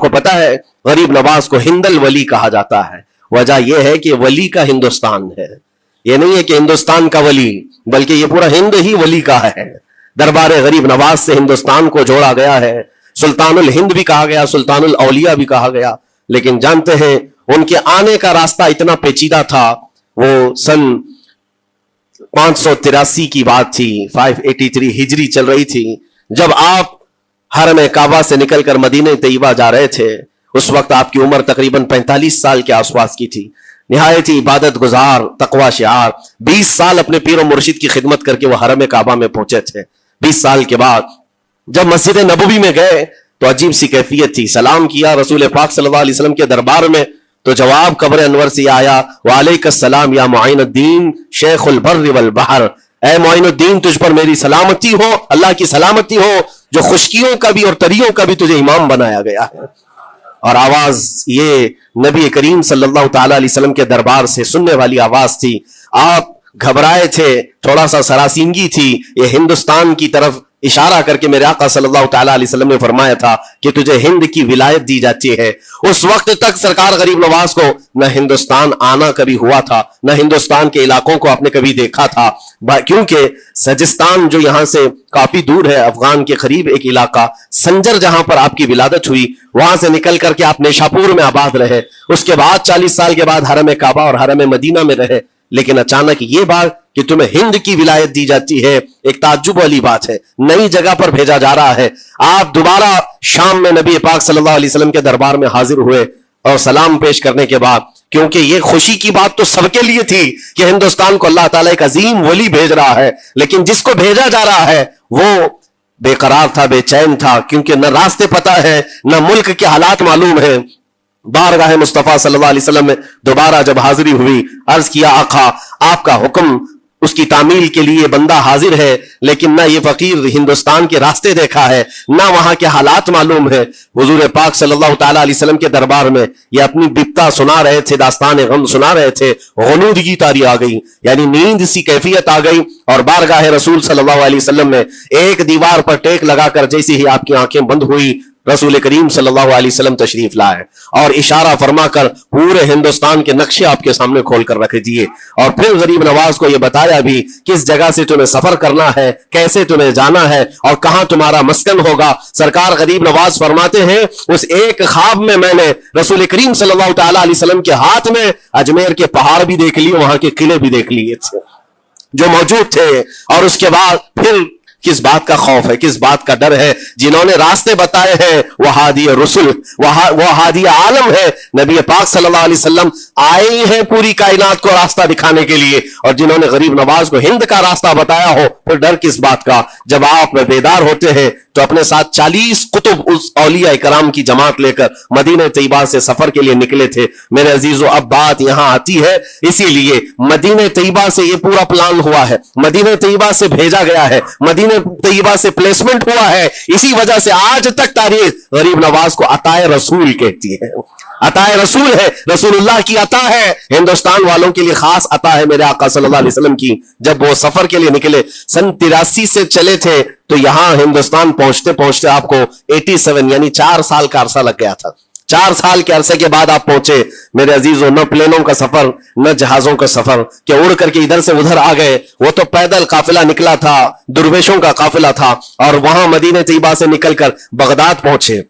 کو پتا ہے غریب نواز کو ہند الولی کہا جاتا ہے. وجہ یہ ہے کہ ولی کا ہندوستان ہے. یہ نہیں ہے کہ ہندوستان کا ولی، بلکہ یہ پورا ہند ہی ولی کا ہے. دربار غریب نواز سے ہندوستان کو جوڑا گیا ہے. سلطان الہند بھی کہا گیا، سلطان الاولیاء بھی کہا گیا. لیکن جانتے ہیں ان کے آنے کا راستہ اتنا پیچیدہ تھا. وہ سن 583 کی بات تھی، 583 ہجری چل رہی تھی، جب آپ حرم کعبہ سے نکل کر مدینہ طیبہ جا رہے تھے. اس وقت آپ کی عمر تقریباً 45 سال کے آس پاس کی تھی. نہایت ہی عبادت گزار، تقوی شعار. 20 سال اپنے پیر و مرشد کی خدمت کر کے وہ حرم کعبہ میں پہنچے تھے. 20 سال کے بعد جب مسجد نبوی میں گئے تو عجیب سی کیفیت تھی. سلام کیا رسول پاک صلی اللہ علیہ وسلم کے دربار میں تو جواب قبر انور سے آیا، وعلیک السلام یا معین الدین شیخ البر والبحر. اے معین الدین، تجھ پر میری سلامتی ہو، اللہ کی سلامتی ہو، جو خشکیوں کا بھی اور تریوں کا بھی تجھے امام بنایا گیا ہے. اور آواز یہ نبی کریم صلی اللہ تعالی علیہ وسلم کے دربار سے سننے والی آواز تھی. آپ گھبرائے تھے، تھوڑا سا سراسیمگی تھی. یہ ہندوستان کی طرف اشارہ کر کے میرے آقا صلی اللہ تعالی علیہ وسلم نے فرمایا تھا کہ تجھے ہند کی ولایت دی جاتی ہے. اس وقت تک سرکار غریب نواز کو نہ ہندوستان آنا کبھی ہوا تھا، نہ ہندوستان کے علاقوں کو آپ نے کبھی دیکھا تھا، کیونکہ سجستان جو یہاں سے کافی دور ہے، افغان کے قریب ایک علاقہ سنجر، جہاں پر آپ کی ولادت ہوئی، وہاں سے نکل کر کے آپ نیشاپور میں آباد رہے. اس کے بعد 40 سال کے بعد حرم کعبہ اور حرم مدینہ میں رہے. لیکن اچانک یہ بات کہ تمہیں ہند کی ولایت دی جاتی ہے، ایک تعجب والی بات ہے. نئی جگہ پر بھیجا جا رہا ہے. آپ دوبارہ شام میں نبی پاک صلی اللہ علیہ وسلم کے دربار میں حاضر ہوئے اور سلام پیش کرنے کے بعد، کیونکہ یہ خوشی کی بات تو سب کے لیے تھی کہ ہندوستان کو اللہ تعالیٰ ایک عظیم ولی بھیج رہا ہے، لیکن جس کو بھیجا جا رہا ہے وہ بے قرار تھا، بے چین تھا، کیونکہ نہ راستے پتہ ہے، نہ ملک کے حالات معلوم ہیں. بارگاہ مصطفیٰ صلی اللہ علیہ وسلم میں دوبارہ جب حاضری ہوئی، عرض کیا آقا آپ کا حکم، اس کی تعمیل کے لیے بندہ حاضر ہے، لیکن نہ یہ فقیر ہندوستان کے راستے دیکھا ہے، نہ وہاں کے حالات معلوم ہے. حضور پاک صلی اللہ تعالیٰ علیہ وسلم کے دربار میں یہ اپنی بپتا سنا رہے تھے، داستان غم سنا رہے تھے. غنودگی طاری آ گئی، یعنی نیند سی کیفیت آ گئی، اور بارگاہ رسول صلی اللہ علیہ وسلم میں ایک دیوار پر ٹیک لگا کر جیسے ہی آپ کی آنکھیں بند ہوئی، رسول کریم صلی اللہ علیہ وسلم تشریف لائے اور اشارہ فرما کر پورے ہندوستان کے نقشے آپ کے سامنے کھول کر رکھ دیے. اور پھر غریب نواز کو یہ بتایا بھی کس جگہ سے تمہیں سفر کرنا ہے، کیسے تمہیں جانا ہے اور کہاں تمہارا مسکن ہوگا. سرکار غریب نواز فرماتے ہیں اس ایک خواب میں میں نے رسول کریم صلی اللہ تعالی علیہ وسلم کے ہاتھ میں اجمیر کے پہاڑ بھی دیکھ لیے، وہاں کے قلعے بھی دیکھ لیے تھے جو موجود تھے. اور اس کے بعد پھر کس بات کا خوف ہے، کس بات کا ڈر ہے؟ جنہوں نے راستے بتائے ہیں وہ ہادی رسول، وہ ہادی عالم ہے. نبی پاک صلی اللہ علیہ وسلم آئے ہیں پوری کائنات کو راستہ دکھانے کے لیے، اور جنہوں نے غریب نواز کو ہند کا راستہ بتایا ہو، پھر ڈر کس بات کا؟ جب آپ بیدار ہوتے ہیں تو اپنے ساتھ 40 قطب اس اولیاء کرام کی جماعت لے کر مدینہ طیبہ سے سفر کے لیے نکلے تھے. میرے عزیزو اب بات یہاں آتی ہے، اسی لیے مدینہ طیبہ سے یہ پورا پلان ہوا ہے، مدینہ طیبہ سے بھیجا گیا ہے، مدینہ طیبہ سے پلیسمنٹ ہوا ہے. اسی وجہ سے آج تک تاریخ غریب نواز کو عطائے رسول کہتی ہے. عطائے رسول ہے، رسول اللہ کی عطا ہے، ہندوستان والوں کے لیے خاص عطا ہے میرے آقا صلی اللہ علیہ وسلم کی. جب وہ سفر کے لیے نکلے سن 83 سے چلے تھے تو یہاں ہندوستان پہنچتے پہنچتے آپ کو 87 یعنی 4 سال کا عرصہ لگ گیا تھا. 4 سال کے عرصے کے بعد آپ پہنچے میرے عزیزوں. نہ پلینوں کا سفر، نہ جہازوں کا سفر کہ اڑ کر کے ادھر سے ادھر آ گئے. وہ تو پیدل قافلہ نکلا تھا، درویشوں کا قافلہ تھا، اور وہاں مدینہ طیبہ سے نکل کر بغداد پہنچے.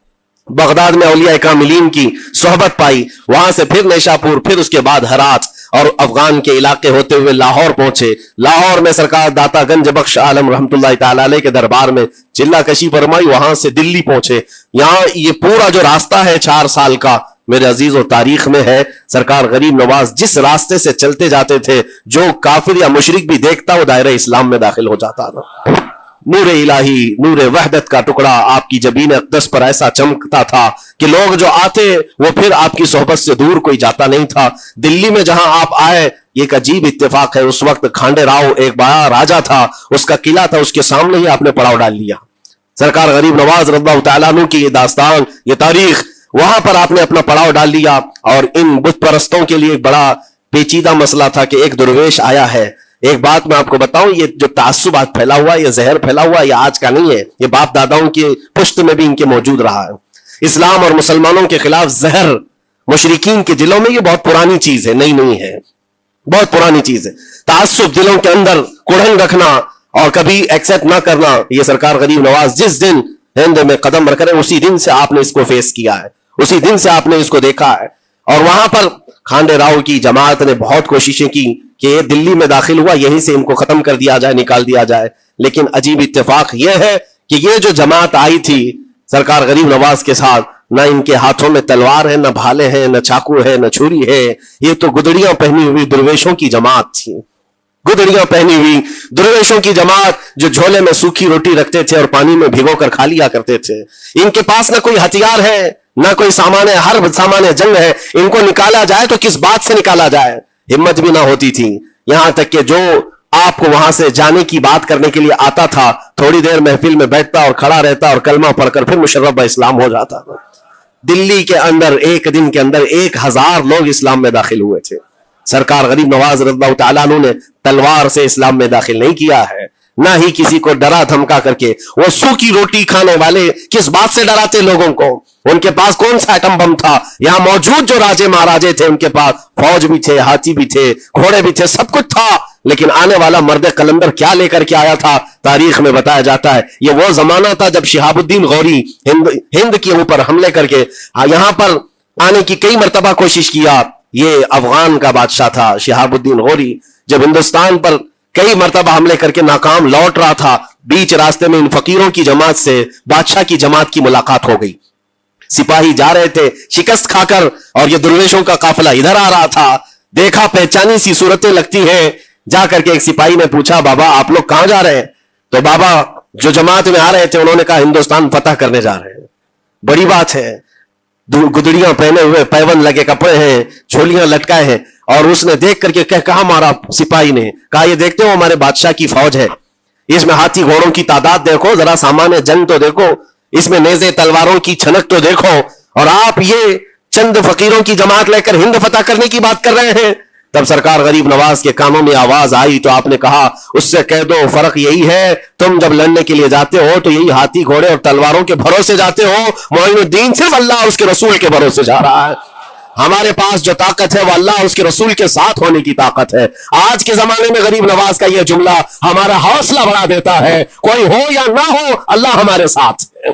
بغداد میں اولیاء کاملین کی صحبت پائی، وہاں سے پھر نیشاپور، پھر اس کے بعد ہرات، اور افغان کے علاقے ہوتے ہوئے لاہور پہنچے. لاہور میں سرکار داتا گنج بخش عالم رحمت اللہ تعالی علیہ کے دربار میں چلہ کشی فرمائی. وہاں سے دلی پہنچے. یہاں یہ پورا جو راستہ ہے 4 سال کا میرے عزیز و تاریخ میں ہے. سرکار غریب نواز جس راستے سے چلتے جاتے تھے جو کافر یا مشرک بھی دیکھتا وہ دائرہ اسلام میں داخل ہو جاتا تھا. نور الہی، نور وحدت کا ٹکڑا آپ کی جبین اقدس پر ایسا چمکتا تھا کہ لوگ جو آتے وہ پھر آپ کی صحبت سے دور کوئی جاتا نہیں تھا. دلی میں جہاں آپ آئے ایک عجیب اتفاق ہے، اس وقت کھانڈے راؤ ایک بڑا راجا تھا، اس کا قلعہ تھا، اس کے سامنے ہی آپ نے پڑاؤ ڈال لیا. سرکار غریب نواز رضی اللہ تعالیٰ عنہ کی یہ داستان، یہ تاریخ، وہاں پر آپ نے اپنا پڑاؤ ڈال لیا. اور ان بت پرستوں کے لیے ایک بڑا پیچیدہ مسئلہ تھا کہ ایک درویش آیا ہے. ایک بات میں آپ کو بتاؤں، یہ جو تعصبات پھیلا ہوا، یہ زہر پھیلا ہوا، یہ آج کا نہیں ہے، یہ باپ داداؤں کی پشت میں بھی ان کے موجود رہا ہے. اسلام اور مسلمانوں کے خلاف زہر مشرکین کے دلوں میں یہ بہت پرانی چیز ہے, نئی نہیں ہے, بہت پرانی چیز ہے. تعصب دلوں کے اندر کڑھن رکھنا اور کبھی ایکسپٹ نہ کرنا, یہ سرکار غریب نواز جس دن ہند میں قدم رکھ رہے ہیں اسی دن سے آپ نے اس کو فیس کیا ہے, اسی دن سے آپ نے اس کو دیکھا ہے. اور وہاں پر کھانڈے راؤ کی جماعت نے بہت کوششیں کی کہ یہ دلی میں داخل ہوا, یہیں سے ان کو ختم کر دیا جائے, نکال دیا جائے. لیکن عجیب اتفاق یہ ہے کہ یہ جو جماعت آئی تھی سرکار غریب نواز کے ساتھ, نہ ان کے ہاتھوں میں تلوار ہے, نہ بھالے ہیں, نہ چاقو ہے, نہ چھری ہے. یہ تو گدڑیاں پہنی ہوئی درویشوں کی جماعت تھی, گدڑیاں پہنی ہوئی درویشوں کی جماعت جو جھولے میں سوکھی روٹی رکھتے تھے اور پانی میں بھگو کر کھا لیا کرتے تھے. ان کے پاس نہ کوئی ہتھیار ہے, نہ کوئی سامان حرب, سامان جنگ ہے. ان کو نکالا جائے تو کس بات سے نکالا جائے, ہمت بھی نہ ہوتی تھی. یہاں تک کہ جو آپ کو وہاں سے جانے کی بات کرنے کے لیے آتا تھا, تھوڑی دیر محفل میں بیٹھتا اور کھڑا رہتا اور کلمہ پڑھ کر پھر مشرف اسلام ہو جاتا. دلی کے اندر ایک دن کے اندر 1000 لوگ اسلام میں داخل ہوئے تھے. سرکار غریب نواز رضی اللہ تعالیٰ عنہ نے تلوار سے اسلام میں داخل نہیں کیا ہے, نہ ہی کسی کو ڈرا دھمکا کر کے. وہ سوکھی روٹی کھانے والے کس بات سے ڈراتے لوگوں کو؟ ان کے پاس کون سا ایٹم بم تھا؟ یہاں موجود جو راجے مہاراجے تھے ان کے پاس فوج بھی تھے, ہاتھی بھی تھے, گھوڑے بھی تھے, سب کچھ تھا. لیکن آنے والا مرد قلندر کیا لے کر کے آیا تھا تاریخ میں بتایا جاتا ہے. یہ وہ زمانہ تھا جب شہاب الدین غوری ہند کے اوپر حملے کر کے یہاں پر آنے کی کئی مرتبہ کوشش کیا. یہ افغان کا بادشاہ تھا شہاب الدین غوری, جب ہندوستان پر کئی مرتبہ حملے کر کے ناکام لوٹ رہا تھا, بیچ راستے میں ان فقیروں کی جماعت سے بادشاہ کی جماعت کی ملاقات ہو گئی. سپاہی جا رہے تھے شکست کھا کر اور یہ درویشوں کا قافلہ ادھر آ رہا تھا. دیکھا پہچانی سی صورتیں لگتی ہیں. جا کر کے ایک سپاہی نے پوچھا, بابا آپ لوگ کہاں جا رہے ہیں؟ تو بابا جو جماعت میں آ رہے تھے انہوں نے کہا ہندوستان فتح کرنے جا رہے ہیں. بڑی بات ہے, گدڑیاں پہنے ہوئے, پیون لگے کپڑے ہیں, جھولیاں لٹکائے ہیں. اور اس نے دیکھ کر کے کہا مارا سپاہی نے, کہا یہ دیکھتے ہو ہمارے بادشاہ کی فوج ہے, اس میں ہاتھی گھوڑوں کی تعداد دیکھو, ذرا سامان جنگ تو دیکھو, اس میں نیزے تلواروں کی چھنک تو دیکھو, اور آپ یہ چند فقیروں کی جماعت لے کر ہند فتح کرنے کی بات کر رہے ہیں. تب سرکار غریب نواز کے کانوں میں آواز آئی تو آپ نے کہا اس سے کہہ دو فرق یہی ہے, تم جب لڑنے کے لیے جاتے ہو تو یہی ہاتھی گھوڑے اور تلواروں کے بھروسے جاتے ہو, معین الدین صرف اللہ اور اس کے رسول کے بھروسے جا رہا ہے. ہمارے پاس جو طاقت ہے وہ اللہ اور اس کے رسول کے ساتھ ہونے کی طاقت ہے. آج کے زمانے میں غریب نواز کا یہ جملہ ہمارا حوصلہ بڑھا دیتا ہے. کوئی ہو یا نہ ہو, اللہ ہمارے ساتھ ہے,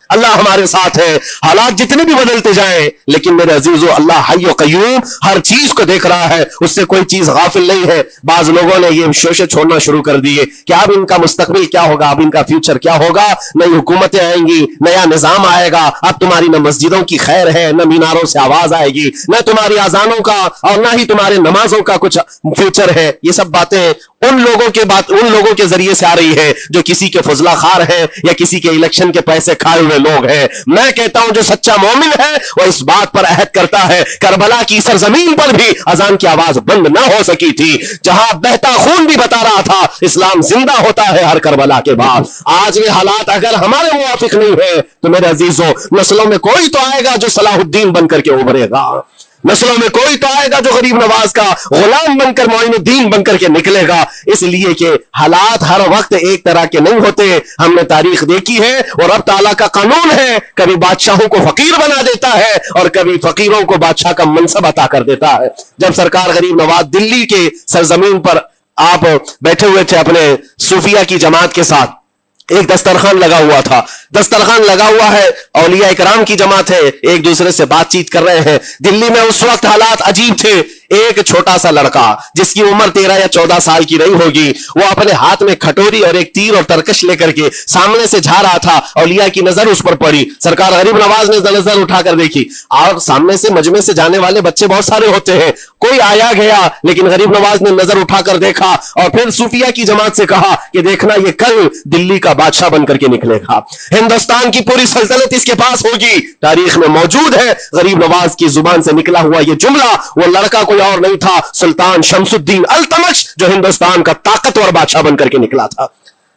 اللہ ہمارے ساتھ ہے. حالات جتنے بھی بدلتے جائیں لیکن میرے عزیزو اللہ حی و قیوم ہر چیز کو دیکھ رہا ہے, اس سے کوئی چیز غافل نہیں ہے. بعض لوگوں نے یہ شوشے چھوڑنا شروع کر دیے کہ اب ان کا مستقبل کیا ہوگا, اب ان کا فیوچر کیا ہوگا, نئی حکومتیں آئیں گی, نیا نظام آئے گا, اب تمہاری نہ مسجدوں کی خیر ہے, نہ میناروں سے آواز آئے گی, نہ تمہاری اذانوں کا اور نہ ہی تمہارے نمازوں کا کچھ فیوچر ہے. یہ سب باتیں ان لوگوں کے ذریعے سے آ رہی ہے جو کسی کے فضلہ خار ہیں یا کسی کے الیکشن کے پیسے کھائے ہوئے لوگ ہیں. میں کہتا ہوں جو سچا مومن ہے وہ اس بات پر عہد کرتا ہے, کربلا کی سرزمین پر بھی اذان کی آواز بند نہ ہو سکی تھی, جہاں بہتا خون بھی بتا رہا تھا اسلام زندہ ہوتا ہے ہر کربلا کے بعد. آج یہ حالات اگر ہمارے موافق نہیں ہے تو میرے عزیزوں نسلوں میں کوئی تو آئے گا جو صلاح الدین بن کر کے ابھرے گا, نسلوں میں کوئی تو آئے گا جو غریب نواز کا غلام بن کر معین الدین بن کر کے نکلے گا. اس لیے کہ حالات ہر وقت ایک طرح کے نہیں ہوتے. ہم نے تاریخ دیکھی ہے اور رب تعالیٰ کا قانون ہے, کبھی بادشاہوں کو فقیر بنا دیتا ہے اور کبھی فقیروں کو بادشاہ کا منصب عطا کر دیتا ہے. جب سرکار غریب نواز دلی کے سرزمین پر آپ بیٹھے ہوئے تھے اپنے صوفیہ کی جماعت کے ساتھ, ایک دسترخوان لگا ہوا تھا, دسترخوان لگا ہوا ہے, اولیاء اکرام کی جماعت ہے, ایک دوسرے سے بات چیت کر رہے ہیں. دلی میں اس وقت حالات عجیب تھے. ایک چھوٹا سا لڑکا جس کی عمر 13 یا 14 سال کی نہیں ہوگی, وہ اپنے ہاتھ میں کھٹوری اور ایک تیر اور ترکش لے کر کے سامنے سے جا رہا تھا. اولیاء کی نظر اس پر پڑی, سرکار غریب نواز نے نظر اٹھا کر دیکھی, اور سامنے سے مجمع سے جانے والے بچے بہت سارے ہوتے ہیں, کوئی آیا گیا, لیکن غریب نواز نے نظر اٹھا کر دیکھا اور پھر صوفیہ کی جماعت سے کہا کہ دیکھنا یہ کل دلی کا بادشاہ بن کر کے نکلے گا, ہندوستان کی پوری سلطنت اس کے پاس ہوگی. تاریخ میں موجود ہے غریب نواز کی زبان سے نکلا ہوا یہ جملہ. وہ لڑکا کوئی اور نہیں تھا, سلطان شمس الدین التمش, جو ہندوستان کا طاقتور بادشاہ بن کر کے نکلا تھا.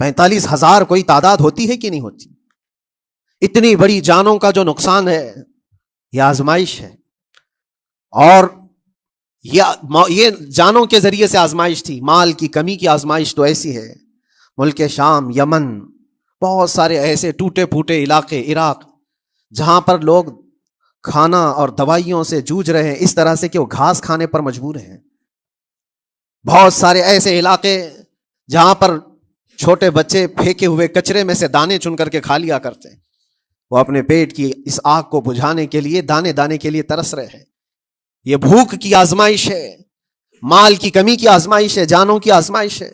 45,000 کوئی تعداد ہوتی ہے کہ نہیں ہوتی؟ اتنی بڑی جانوں کا جو نقصان ہے یہ آزمائش ہے. اور یہ جانوں کے ذریعے سے آزمائش تھی. مال کی کمی کی آزمائش تو ایسی ہے، ملک شام، یمن، بہت سارے ایسے ٹوٹے پھوٹے علاقے، عراق، جہاں پر لوگ کھانا اور دوائیوں سے جوجھ رہے ہیں اس طرح سے کہ وہ گھاس کھانے پر مجبور ہیں. بہت سارے ایسے علاقے جہاں پر چھوٹے بچے پھینکے ہوئے کچرے میں سے دانے چن کر کے کھا لیا کرتے ہیں. وہ اپنے پیٹ کی اس آگ کو بجھانے کے لیے دانے دانے کے لیے ترس رہے ہیں. یہ بھوک کی آزمائش ہے، مال کی کمی کی آزمائش ہے، جانوں کی آزمائش ہے.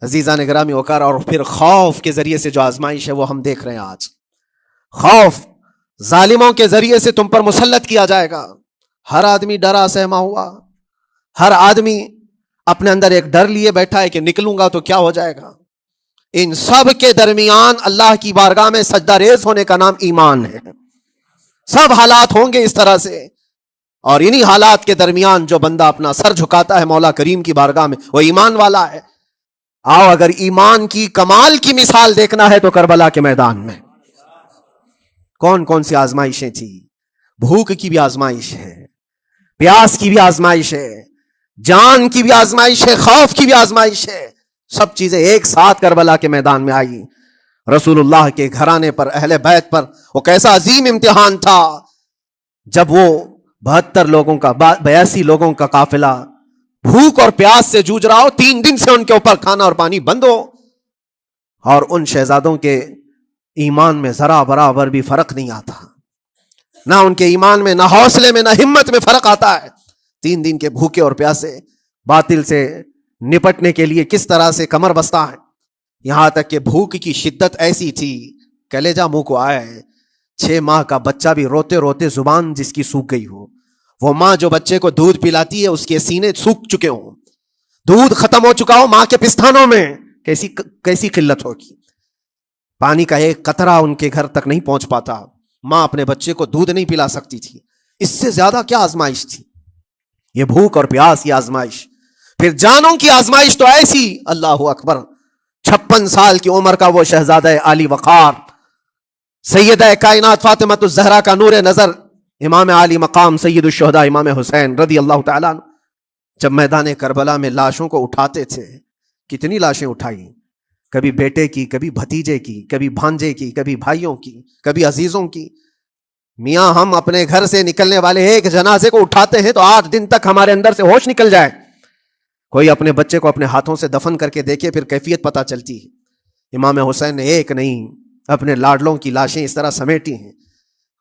عزیزان گرامی وقار، اور پھر خوف کے ذریعے سے جو آزمائش ہے وہ ہم دیکھ رہے ہیں آج. خوف ظالموں کے ذریعے سے تم پر مسلط کیا جائے گا. ہر آدمی ڈرا سہما ہوا، ہر آدمی اپنے اندر ایک ڈر لیے بیٹھا ہے کہ نکلوں گا تو کیا ہو جائے گا. ان سب کے درمیان اللہ کی بارگاہ میں سجدہ ریز ہونے کا نام ایمان ہے. سب حالات ہوں گے اس طرح سے، اور انہی حالات کے درمیان جو بندہ اپنا سر جھکاتا ہے مولا کریم کی بارگاہ میں وہ ایمان والا ہے. آؤ اگر ایمان کی کمال کی مثال دیکھنا ہے تو کربلا کے میدان میں کون کون سی آزمائشیں تھی. بھوک کی بھی آزمائش ہے، پیاس کی بھی آزمائش ہے، جان کی بھی آزمائش ہے، خوف کی بھی آزمائش ہے. سب چیزیں ایک ساتھ کربلا کے میدان میں آئی. رسول اللہ کے گھرانے پر، اہل بیت پر وہ کیسا عظیم امتحان تھا جب وہ 72 لوگوں کا 82 لوگوں کا قافلہ بھوک اور پیاس سے جوجھ رہا ہو. 3 دن سے ان کے اوپر کھانا اور پانی بند ہو، اور ان شہزادوں کے ایمان میں ذرا برابر بھی فرق نہیں آتا. نہ ان کے ایمان میں، نہ حوصلے میں، نہ ہمت میں فرق آتا ہے. 3 دن کے بھوکے اور پیاسے باطل سے نپٹنے کے لیے کس طرح سے کمر بستہ ہے. یہاں تک کہ بھوک کی شدت ایسی تھی، کلیجہ منہ کو آیا ہے. 6 ماہ کا بچہ بھی روتے روتے زبان جس کی سوکھ گئی ہو، وہ ماں جو بچے کو دودھ پلاتی ہے اس کے سینے سوکھ چکے ہوں، دودھ ختم ہو چکا ہو ماں کے پستانوں میں، کیسی قلت ہوگی. پانی کا ایک قطرہ ان کے گھر تک نہیں پہنچ پاتا. ماں اپنے بچے کو دودھ نہیں پلا سکتی تھی. اس سے زیادہ کیا آزمائش تھی یہ بھوک اور پیاس کی آزمائش. پھر جانوں کی آزمائش تو ایسی، اللہ اکبر. 56 سال کی عمر کا وہ شہزادہ علی وقار، سیدہ کائنات فاطمۃ الزہرا کا نور نظر، امام عالی مقام سید الشہداء امام حسین رضی اللہ تعالیٰ عنہ، جب میدان کربلا میں لاشوں کو اٹھاتے تھے، کتنی لاشیں اٹھائی، کبھی بیٹے کی، کبھی بھتیجے کی، کبھی بھانجے کی، کبھی بھائیوں کی، کبھی عزیزوں کی. میاں ہم اپنے گھر سے نکلنے والے ایک جنازے کو اٹھاتے ہیں تو 8 دن تک ہمارے اندر سے ہوش نکل جائے. کوئی اپنے بچے کو اپنے ہاتھوں سے دفن کر کے دیکھے پھر کیفیت پتہ چلتی ہے. امام حسین نے ایک نہیں اپنے لاڈلوں کی لاشیں اس طرح سمیٹی ہیں.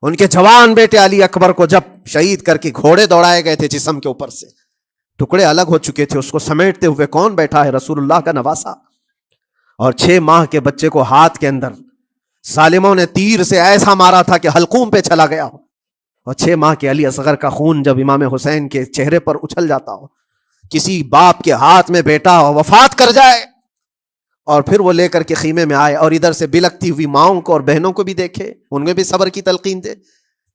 ان کے جوان بیٹے علی اکبر کو جب شہید کر کے گھوڑے دوڑائے گئے تھے جسم کے اوپر سے، ٹکڑے الگ ہو چکے تھے، اس کو سمیٹتے ہوئے کون بیٹھا ہے؟ رسول اللہ کا نواسا. اور 6 ماہ کے بچے کو ہاتھ کے اندر ظالموں نے تیر سے ایسا مارا تھا کہ حلقوم پہ چلا گیا ہو. اور 6 ماہ کے علی اصغر کا خون جب امام حسین کے چہرے پر اچھل جاتا ہو، کسی باپ کے ہاتھ میں بیٹا وفات کر جائے اور پھر وہ لے کر کے خیمے میں آئے اور ادھر سے بلکتی ہوئی ماؤں کو اور بہنوں کو بھی دیکھے، ان میں بھی صبر کی تلقین دے.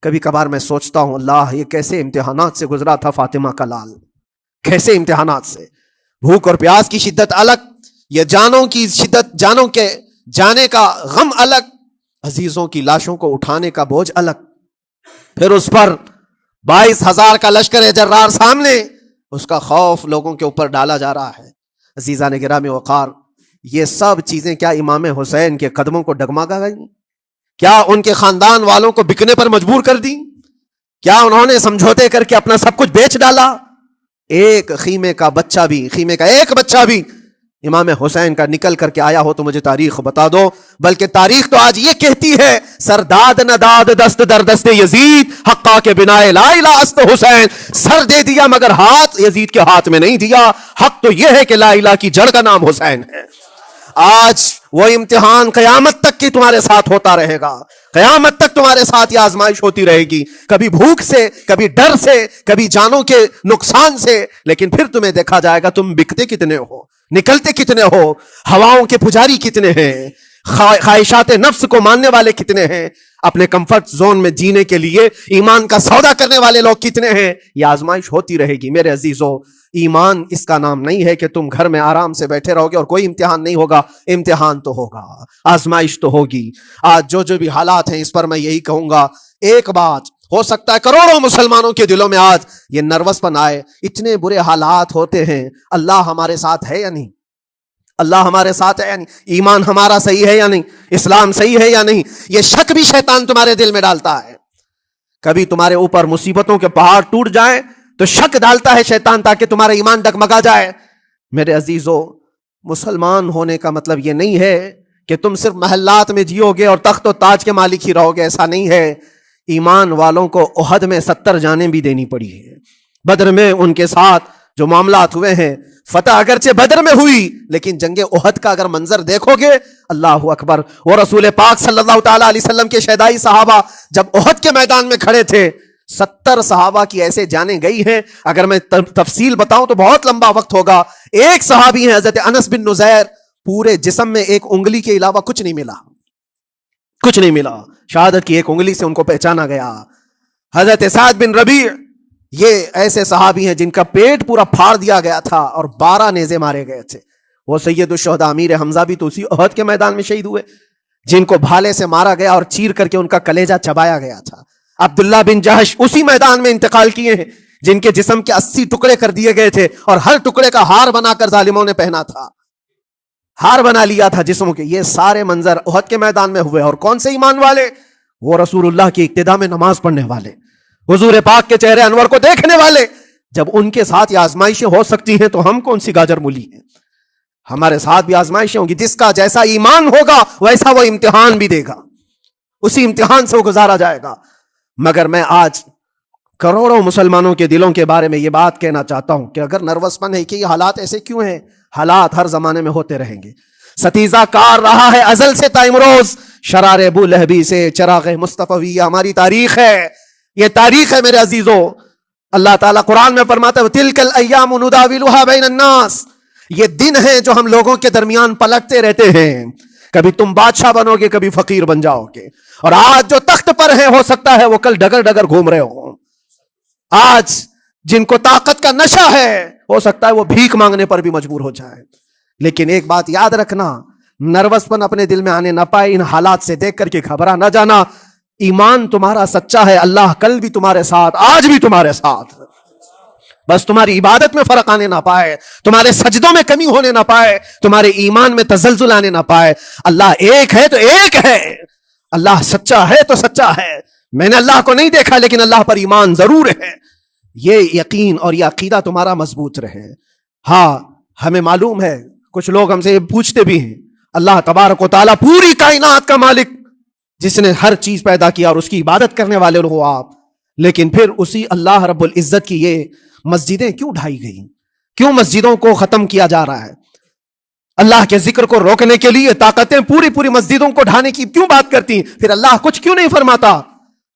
کبھی کبھار میں سوچتا ہوں اللہ یہ کیسے امتحانات سے گزرا تھا فاطمہ کا لال، کیسے امتحانات سے. بھوک اور پیاس کی شدت الگ، یہ جانوں کی شدت، جانوں کے جانے کا غم الگ، عزیزوں کی لاشوں کو اٹھانے کا بوجھ الگ. پھر اس پر 22,000 کا لشکر جرار سامنے، اس کا خوف لوگوں کے اوپر ڈالا جا رہا ہے. عزیزان گرامی وقار، یہ سب چیزیں کیا امام حسین کے قدموں کو ڈگمگا گئیں؟ کیا ان کے خاندان والوں کو بکنے پر مجبور کر دی؟ کیا انہوں نے سمجھوتے کر کے اپنا سب کچھ بیچ ڈالا؟ ایک خیمے کا ایک بچہ بھی امام حسین کا نکل کر کے آیا ہو تو مجھے تاریخ بتا دو. بلکہ تاریخ تو آج یہ کہتی ہے سرداد نداد دست در دست یزید حقا کے بنا لا الہ است حسین. سر دے دیا مگر ہاتھ یزید کے ہاتھ میں نہیں دیا. حق تو یہ ہے کہ لا الہ کی جڑ کا نام حسین ہے. آج وہ امتحان قیامت تک کی تمہارے ساتھ ہوتا رہے گا، قیامت تک تمہارے ساتھ یہ آزمائش ہوتی رہے گی، کبھی بھوک سے، کبھی ڈر سے، کبھی جانوں کے نقصان سے. لیکن پھر تمہیں دیکھا جائے گا تم بکتے کتنے ہو، نکلتے کتنے ہو، ہواؤں کے پجاری کتنے ہیں، خواہشات نفس کو ماننے والے کتنے ہیں، اپنے کمفرٹ زون میں جینے کے لیے ایمان کا سودا کرنے والے لوگ کتنے ہیں. یہ آزمائش ہوتی رہے گی میرے عزیزو. ایمان اس کا نام نہیں ہے کہ تم گھر میں آرام سے بیٹھے رہو گے اور کوئی امتحان نہیں ہوگا. امتحان تو ہوگا, آزمائش تو ہوگی. آج جو بھی حالات ہیں اس پر میں یہی کہوں گا, ایک بات ہو سکتا ہے کروڑوں مسلمانوں کے دلوں میں آج یہ نروس پن آئے, اتنے برے حالات ہوتے ہیں, اللہ ہمارے ساتھ ہے یا نہیں؟ اللہ ہمارے ساتھ ہے یا نہیں؟ ایمان ہمارا صحیح ہے یا نہیں؟ اسلام صحیح ہے یا نہیں؟ یہ شک بھی شیطان تمہارے دل میں ڈالتا ہے. کبھی تمہارے اوپر مصیبتوں کے پہاڑ ٹوٹ جائیں تو شک ڈالتا ہے شیطان تاکہ تمہارا ایمان ڈگمگا جائے. میرے عزیزو, مسلمان ہونے کا مطلب یہ نہیں ہے کہ تم صرف محلات میں جیو گے اور تخت و تاج کے مالک ہی رہو گے. ایسا نہیں ہے. ایمان والوں کو احد میں 70 جانیں بھی دینی پڑی ہے. بدر میں ان کے ساتھ جو معاملات ہوئے ہیں, فتح اگرچہ بدر میں ہوئی لیکن جنگ احد کا اگر منظر دیکھو گے, اللہ اکبر. وہ رسول پاک صلی اللہ تعالی علیہ وسلم کے شہدائی صحابہ جب احد کے میدان میں کھڑے تھے, 70 صحابہ کی ایسے جانیں گئی ہیں. اگر میں تفصیل بتاؤں تو بہت لمبا وقت ہوگا. ایک صحابی ہیں حضرت انس بن نزیر, پورے جسم میں ایک انگلی کے علاوہ کچھ نہیں ملا, کچھ نہیں ملا. شہادت کی ایک انگلی سے ان کو پہچانا گیا. حضرت سعد بن ربیع, یہ ایسے صحابی ہیں جن کا پیٹ پورا پھاڑ دیا گیا تھا اور 12 نیزے مارے گئے تھے. وہ سید الشہداء امیر حمزہ بھی تو اسی احد کے میدان میں شہید ہوئے, جن کو بھالے سے مارا گیا اور چیر کر کے ان کا کلیجہ چبایا گیا تھا. عبداللہ بن جہش اسی میدان میں انتقال کیے ہیں جن کے جسم کے 80 ٹکڑے کر دیے گئے تھے اور ہر ٹکڑے کا ہار بنا کر ظالموں نے پہنا تھا, ہار بنا لیا تھا جسموں کے. یہ سارے منظر احد کے میدان میں ہوئے. اور کون سے ایمان والے؟ وہ رسول اللہ کی اقتداء میں نماز پڑھنے والے, حضور پاک کے چہرے انور کو دیکھنے والے. جب ان کے ساتھ یہ آزمائشیں ہو سکتی ہیں تو ہم کون سی گاجر مولی ہیں؟ ہمارے ساتھ بھی آزمائشیں ہوں گی. جس کا جیسا ایمان ہوگا ویسا وہ امتحان بھی دے گا, اسی امتحان سے وہ گزارا جائے گا. مگر میں آج کروڑوں مسلمانوں کے دلوں کے بارے میں یہ بات کہنا چاہتا ہوں کہ اگر نروس پن ہے کہ یہ حالات ایسے کیوں ہیں, حالات ہر زمانے میں ہوتے رہیں گے. ستیزہ کار رہا ہے ازل سے تا امروز, شرار ابو لہبی سے چراغ مصطفی. یہ ہماری تاریخ ہے, یہ تاریخ ہے میرے عزیزو. اللہ تعالیٰ قرآن میں فرماتا ہے تلک الایام نداولها بین الناس. یہ دن ہیں جو ہم لوگوں کے درمیان پلٹتے رہتے ہیں. کبھی تم بادشاہ بنو گے, کبھی فقیر بن جاؤ گے. اور آج جو تخت پر ہیں ہو سکتا ہے وہ کل ڈگر ڈگر گھوم رہے ہوں. آج جن کو طاقت کا نشہ ہے ہو سکتا ہے وہ بھیک مانگنے پر بھی مجبور ہو جائے. لیکن ایک بات یاد رکھنا, نروس پن اپنے دل میں آنے نہ پائے. ان حالات سے دیکھ کر کے گھبرا نہ جانا. ایمان تمہارا سچا ہے, اللہ کل بھی تمہارے ساتھ, آج بھی تمہارے ساتھ. بس تمہاری عبادت میں فرق آنے نہ پائے, تمہارے سجدوں میں کمی ہونے نہ پائے, تمہارے ایمان میں تزلزل آنے نہ پائے. اللہ ایک ہے تو ایک ہے, اللہ سچا ہے تو سچا ہے. میں نے اللہ کو نہیں دیکھا لیکن اللہ پر ایمان ضرور ہے. یہ یقین اور یہ عقیدہ تمہارا مضبوط رہے. ہاں ہمیں معلوم ہے, کچھ لوگ ہم سے یہ پوچھتے بھی ہیں, اللہ تبارک و تعالیٰ پوری کائنات کا مالک جس نے ہر چیز پیدا کیا اور اس کی عبادت کرنے والے لوگ آپ, لیکن پھر اسی اللہ رب العزت کی یہ مسجدیں کیوں ڈھائی گئی, کیوں مسجدوں کو ختم کیا جا رہا ہے؟ اللہ کے ذکر کو روکنے کے لیے طاقتیں پوری مسجدوں کو ڈھانے کی کیوں بات کرتی ہیں؟ پھر اللہ کچھ کیوں نہیں فرماتا؟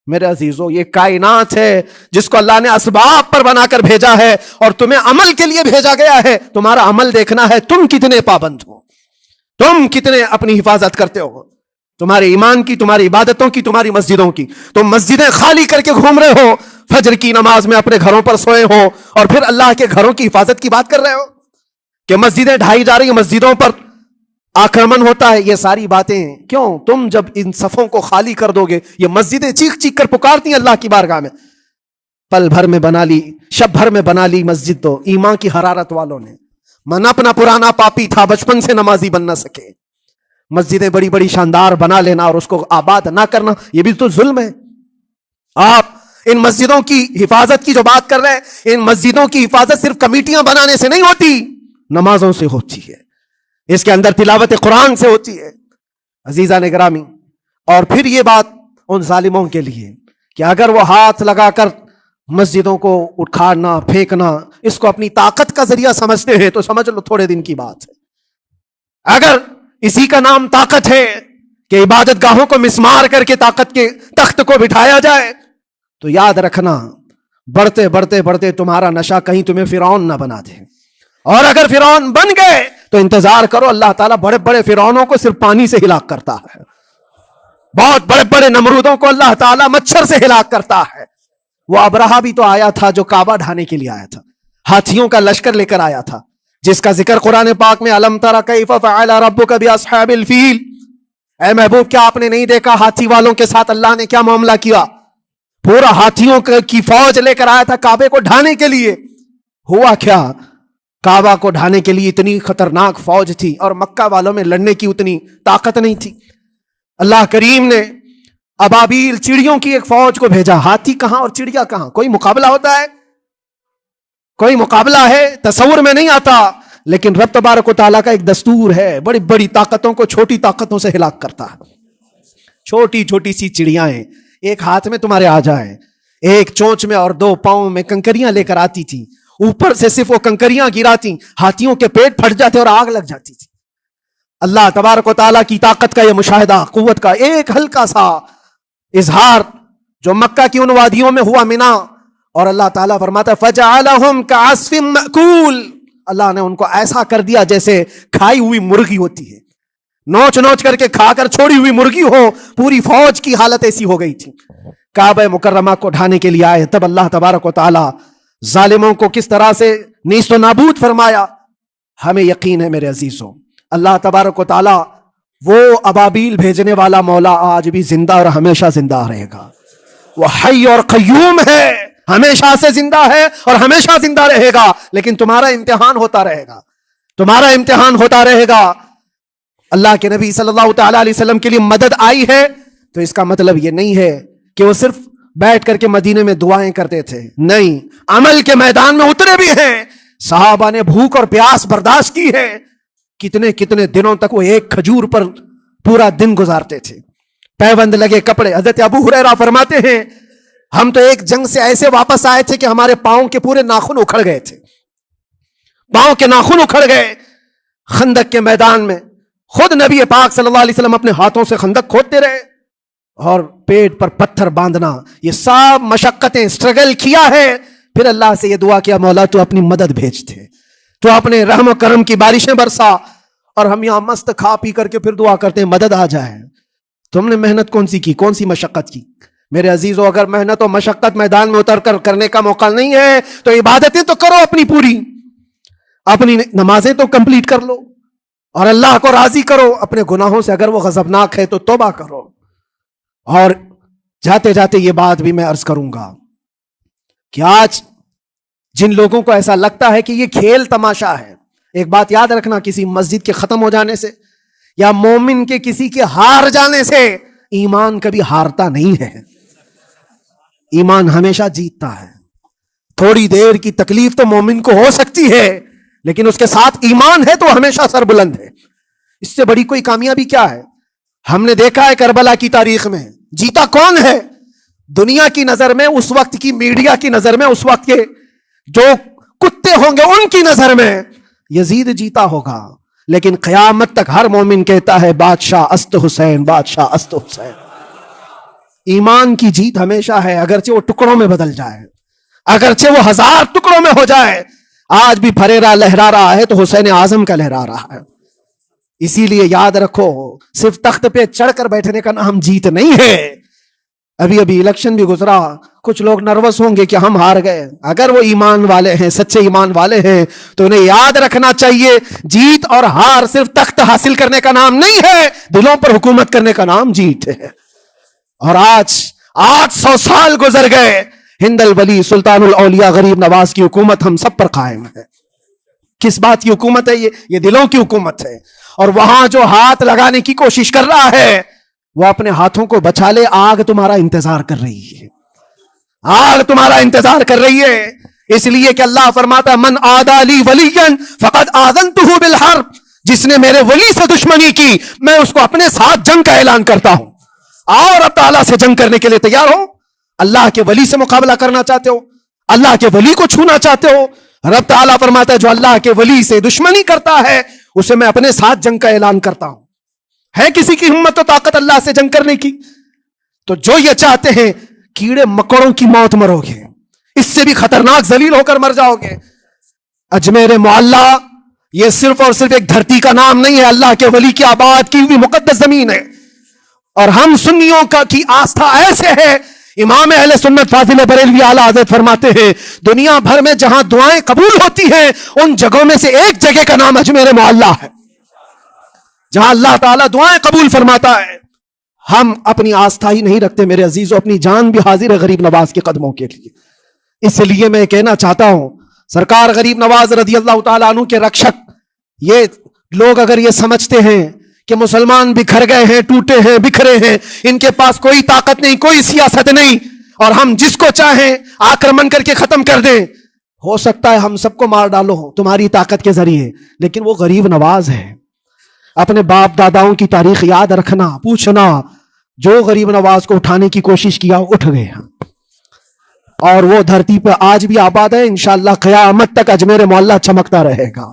میرے عزیزو, یہ کائنات ہے جس کو اللہ نے اسباب پر بنا کر بھیجا ہے اور تمہیں عمل کے لیے بھیجا گیا ہے. تمہارا عمل دیکھنا ہے, تم کتنے پابند ہو, تم کتنے اپنی حفاظت کرتے ہو, تمہارے ایمان کی, تمہاری عبادتوں کی, تمہاری مسجدوں کی. تم مسجدیں خالی کر کے گھوم رہے ہو, فجر کی نماز میں اپنے گھروں پر سوئے ہو اور پھر اللہ کے گھروں کی حفاظت کی بات کر رہے ہو کہ مسجدیں ڈھائی جا رہی ہیں, مسجدوں پر آکرمن ہوتا ہے. یہ ساری باتیں کیوں؟ تم جب ان صفوں کو خالی کر دو گے, یہ مسجدیں چیخ چیخ کر پکارتی ہیں اللہ کی بارگاہ میں. پل بھر میں بنا لی, شب بھر میں بنا لی مسجد تو ایمان کی حرارت والوں نے. من اپنا پرانا پاپی تھا, بچپن سے نمازی بن نہ سکے. مسجدیں بڑی بڑی شاندار بنا لینا اور اس کو آباد نہ کرنا, یہ بھی تو ظلم ہے. آپ ان مسجدوں کی حفاظت کی جو بات کر رہے ہیں, ان مسجدوں کی حفاظت صرف کمیٹیاں بنانے سے نہیں ہوتی, نمازوں سے ہوتی ہے, اس کے اندر تلاوت قرآن سے ہوتی ہے. عزیزان گرامی, اور پھر یہ بات ان ظالموں کے لیے کہ اگر وہ ہاتھ لگا کر مسجدوں کو اٹھانا پھینکنا اس کو اپنی طاقت کا ذریعہ سمجھتے ہیں تو سمجھ لو تھوڑے دن کی بات ہے. اگر اسی کا نام طاقت ہے کہ عبادت گاہوں کو مسمار کر کے طاقت کے تخت کو بٹھایا جائے تو یاد رکھنا بڑھتے بڑھتے بڑھتے تمہارا نشہ کہیں تمہیں فرعون نہ بنا دے. اور اگر فرعون بن گئے تو انتظار کرو, اللہ تعالیٰ بڑے بڑے فرعونوں کو صرف پانی سے ہلاک کرتا ہے. بہت بڑے بڑے نمرودوں کو اللہ تعالیٰ مچھر سے ہلاک کرتا ہے. وہ ابرہہ بھی تو آیا تھا جو کعبہ ڈھانے کے لیے آیا تھا, ہاتھیوں کا لشکر لے کر آیا تھا, جس کا ذکر قرآن پاک میں الم تر کیف فعل ربک باصحاب الفیل. اے محبوب کیا آپ نے نہیں دیکھا ہاتھی والوں کے ساتھ اللہ نے کیا معاملہ کیا؟ پورا ہاتھیوں کی فوج لے کر آیا تھا کعبے کو ڈھانے کے لیے. ہوا کیا؟ کعبہ کو ڈھانے کے لیے اتنی خطرناک فوج تھی اور مکہ والوں میں لڑنے کی اتنی طاقت نہیں تھی. اللہ کریم نے ابابیل چڑیوں کی ایک فوج کو بھیجا. ہاتھی کہاں اور چڑیا کہاں؟ کوئی مقابلہ ہوتا ہے؟ کوئی مقابلہ ہے؟ تصور میں نہیں آتا. لیکن رب تبارک و تعالیٰ کا ایک دستور ہے, بڑی بڑی طاقتوں کو چھوٹی طاقتوں سے ہلاک کرتا ہے. چھوٹی چھوٹی سی چڑیاں ایک ہاتھ میں تمہارے آ جائیں, ایک چونچ میں اور 2 پاؤں میں کنکریاں لے کر آتی تھی, اوپر سے صرف وہ کنکریاں گراتی, ہاتھیوں کے پیٹ پھٹ جاتے اور آگ لگ جاتی تھی. اللہ تبارک و تعالیٰ کی طاقت کا یہ مشاہدہ, قوت کا ایک ہلکا سا اظہار جو مکہ کی ان وادیوں میں ہوا منا, اور اللہ تعالیٰ فرماتا ہے فَجَعَلَهُمْ كَعَصْفٍ مَأْكُولٍ. اللہ نے ان کو ایسا کر دیا جیسے کھائی ہوئی مرغی ہوتی ہے, نوچ نوچ کر کے کھا کر چھوڑی ہوئی مرغی ہو. پوری فوج کی حالت ایسی ہو گئی تھی. کعبہ مکرمہ کو ڈھانے کے لیے آئے, تب اللہ تبارک و تعالیٰ ظالموں کو کس طرح سے نیست و نابود فرمایا. ہمیں یقین ہے میرے عزیزوں, اللہ تبارک و تعالیٰ وہ ابابیل بھیجنے والا مولا آج بھی زندہ اور ہمیشہ زندہ رہے گا. وہ حی اور قیوم ہے, ہمیشہ سے زندہ ہے اور ہمیشہ زندہ رہے گا. لیکن تمہارا امتحان ہوتا رہے گا, تمہارا امتحان ہوتا رہے گا. اللہ کے نبی صلی اللہ تعالی علیہ وسلم کے لیے مدد آئی ہے تو اس کا مطلب یہ نہیں ہے کہ وہ صرف بیٹھ کر کے مدینے میں دعائیں کرتے تھے. نہیں, عمل کے میدان میں اترے بھی ہیں. صحابہ نے بھوک اور پیاس برداشت کی ہے. کتنے کتنے دنوں تک وہ ایک کھجور پر پورا دن گزارتے تھے. پیوند لگے کپڑے. حضرت ابو ہریرہ فرماتے ہیں ہم تو ایک جنگ سے ایسے واپس آئے تھے کہ ہمارے پاؤں کے پورے ناخن اکھڑ گئے تھے, پاؤں کے ناخن اکھڑ گئے. خندق کے میدان میں خود نبی پاک صلی اللہ علیہ وسلم اپنے ہاتھوں سے خندق کھودتے رہے, اور پیٹ پر پتھر باندھنا, یہ سب مشقتیں, اسٹرگل کیا ہے. پھر اللہ سے یہ دعا کیا مولا تو اپنی مدد بھیج دے, تو اپنے رحم و کرم کی بارشیں برسا. اور ہم یہاں مست کھا پی کر کے پھر دعا کرتے ہیں مدد آ جائے. تم نے محنت کون سی کی, کون سی مشقت کی؟ میرے عزیزوں, اگر محنت و مشقت میدان میں اتر کر کرنے کا موقع نہیں ہے تو عبادتیں تو کرو اپنی پوری, اپنی نمازیں تو کمپلیٹ کر لو اور اللہ کو راضی کرو. اپنے گناہوں سے اگر وہ غضبناک ہے تو توبہ کرو. اور جاتے جاتے یہ بات بھی میں عرض کروں گا کہ آج جن لوگوں کو ایسا لگتا ہے کہ یہ کھیل تماشا ہے, ایک بات یاد رکھنا, کسی مسجد کے ختم ہو جانے سے یا مومن کے کسی کے ہار جانے سے ایمان کبھی ہارتا نہیں ہے. ایمان ہمیشہ جیتتا ہے. تھوڑی دیر کی تکلیف تو مومن کو ہو سکتی ہے, لیکن اس کے ساتھ ایمان ہے تو ہمیشہ سر بلند ہے. اس سے بڑی کوئی کامیابی کیا ہے؟ ہم نے دیکھا ہے کربلا کی تاریخ میں جیتا کون ہے. دنیا کی نظر میں, اس وقت کی میڈیا کی نظر میں, اس وقت کے جو کتے ہوں گے ان کی نظر میں یزید جیتا ہوگا. لیکن قیامت تک ہر مومن کہتا ہے بادشاہ است حسین, بادشاہ است حسین. ایمان کی جیت ہمیشہ ہے, اگرچہ وہ ٹکڑوں میں بدل جائے, اگرچہ وہ 1000 ٹکڑوں میں ہو جائے. آج بھی پھریرا لہرا رہا ہے تو حسین اعظم کا لہرا رہا ہے. اسی لیے یاد رکھو, صرف تخت پہ چڑھ کر بیٹھنے کا نام جیت نہیں ہے. ابھی الیکشن بھی گزرا, کچھ لوگ نروس ہوں گے کہ ہم ہار گئے. اگر وہ ایمان والے ہیں, سچے ایمان والے ہیں, تو انہیں یاد رکھنا چاہیے جیت اور ہار صرف تخت حاصل کرنے کا نام نہیں ہے, دلوں پر حکومت کرنے کا نام جیت ہے. اور آج 800 سال گزر گئے, ہند الولی سلطان الاولیاء غریب نواز کی حکومت ہم سب پر قائم ہے. کس بات کی حکومت ہے یہ دلوں کی حکومت ہے. اور وہاں جو ہاتھ لگانے کی کوشش کر رہا ہے وہ اپنے ہاتھوں کو بچا لے, آگ تمہارا انتظار کر رہی ہے, آگ تمہارا انتظار کر رہی ہے. اس لیے کہ اللہ فرماتا ہے من عادی لی ولیا فقد آذنتہ بالحرب, جس نے میرے ولی سے دشمنی کی میں اس کو اپنے ساتھ جنگ کا اعلان کرتا ہوں. اور اب تعالیٰ سے جنگ کرنے کے لیے تیار ہو, اللہ کے ولی سے مقابلہ کرنا چاہتے ہو, اللہ کے ولی کو چھونا چاہتے ہو, رب تعالیٰ فرماتا ہے جو اللہ کے ولی سے دشمنی کرتا ہے اسے میں اپنے ساتھ جنگ کا اعلان کرتا ہوں. ہے کسی کی ہمت و طاقت اللہ سے جنگ کرنے کی؟ تو جو یہ چاہتے ہیں کیڑے مکوڑوں کی موت مرو گے, اس سے بھی خطرناک ذلیل ہو کر مر جاؤ گے. اجمیر معلیٰ یہ صرف اور صرف ایک دھرتی کا نام نہیں ہے, اللہ کے ولی کی آباد کی ہوئی مقدس زمین ہے. اور ہم سنیوں کی آستھا ایسے ہے، امام اہل سنت فاضل بریلوی اعلیٰ حضرت فرماتے ہیں دنیا بھر میں جہاں دعائیں قبول ہوتی ہیں ان جگہوں میں سے ایک جگہ کا نام اجمیر معلیٰ ہے، جہاں اللہ تعالیٰ دعائیں قبول فرماتا ہے۔ ہم اپنی آستھا ہی نہیں رکھتے میرے عزیزوں، اپنی جان بھی حاضر ہے غریب نواز کے قدموں کے لیے۔ اس لیے میں کہنا چاہتا ہوں سرکار غریب نواز رضی اللہ تعالیٰ عنہ کے رکشک، یہ لوگ اگر یہ سمجھتے ہیں کہ مسلمان بکھر گئے ہیں، ٹوٹے ہیں، بکھرے ہیں، ان کے پاس کوئی طاقت نہیں، کوئی سیاست نہیں، اور ہم جس کو چاہیں آکرمن کر کے ختم کر دیں، ہو سکتا ہے ہم سب کو مار ڈالو تمہاری طاقت کے ذریعے، لیکن وہ غریب نواز ہے۔ اپنے باپ داداؤں کی تاریخ یاد رکھنا، پوچھنا، جو غریب نواز کو اٹھانے کی کوشش کیا اٹھ گئے ہیں، اور وہ دھرتی پہ آج بھی آباد ہے، انشاءاللہ قیامت تک اجمیر معلیٰ چمکتا رہے گا۔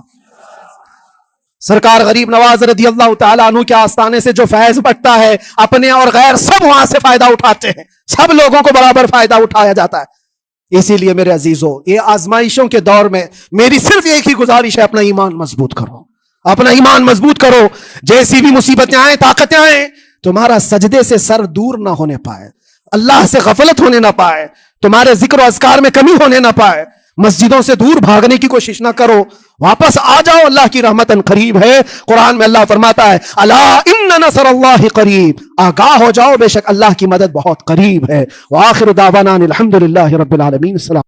سرکار غریب نواز رضی اللہ تعالیٰ عنہ کے آستانے سے جو فیض بٹتا ہے، اپنے اور غیر سب وہاں سے فائدہ اٹھاتے ہیں، سب لوگوں کو برابر فائدہ اٹھایا جاتا ہے۔ اسی لیے میرے عزیزوں، یہ آزمائشوں کے دور میں میری صرف ایک ہی گزارش ہے، اپنا ایمان مضبوط کرو، اپنا ایمان مضبوط کرو۔ جیسی بھی مصیبتیں آئیں، طاقتیں آئیں، تمہارا سجدے سے سر دور نہ ہونے پائے، اللہ سے غفلت ہونے نہ پائے، تمہارے ذکر و اذکار میں کمی ہونے نہ پائے، مسجدوں سے دور بھاگنے کی کوشش نہ کرو، واپس آ جاؤ، اللہ کی رحمت قریب ہے۔ قرآن میں اللہ فرماتا ہے الا ان نصر اللہ قریب، آگاہ ہو جاؤ، بے شک اللہ کی مدد بہت قریب ہے۔ وآخر دعوانا الحمد للہ رب العالمین۔ السلام۔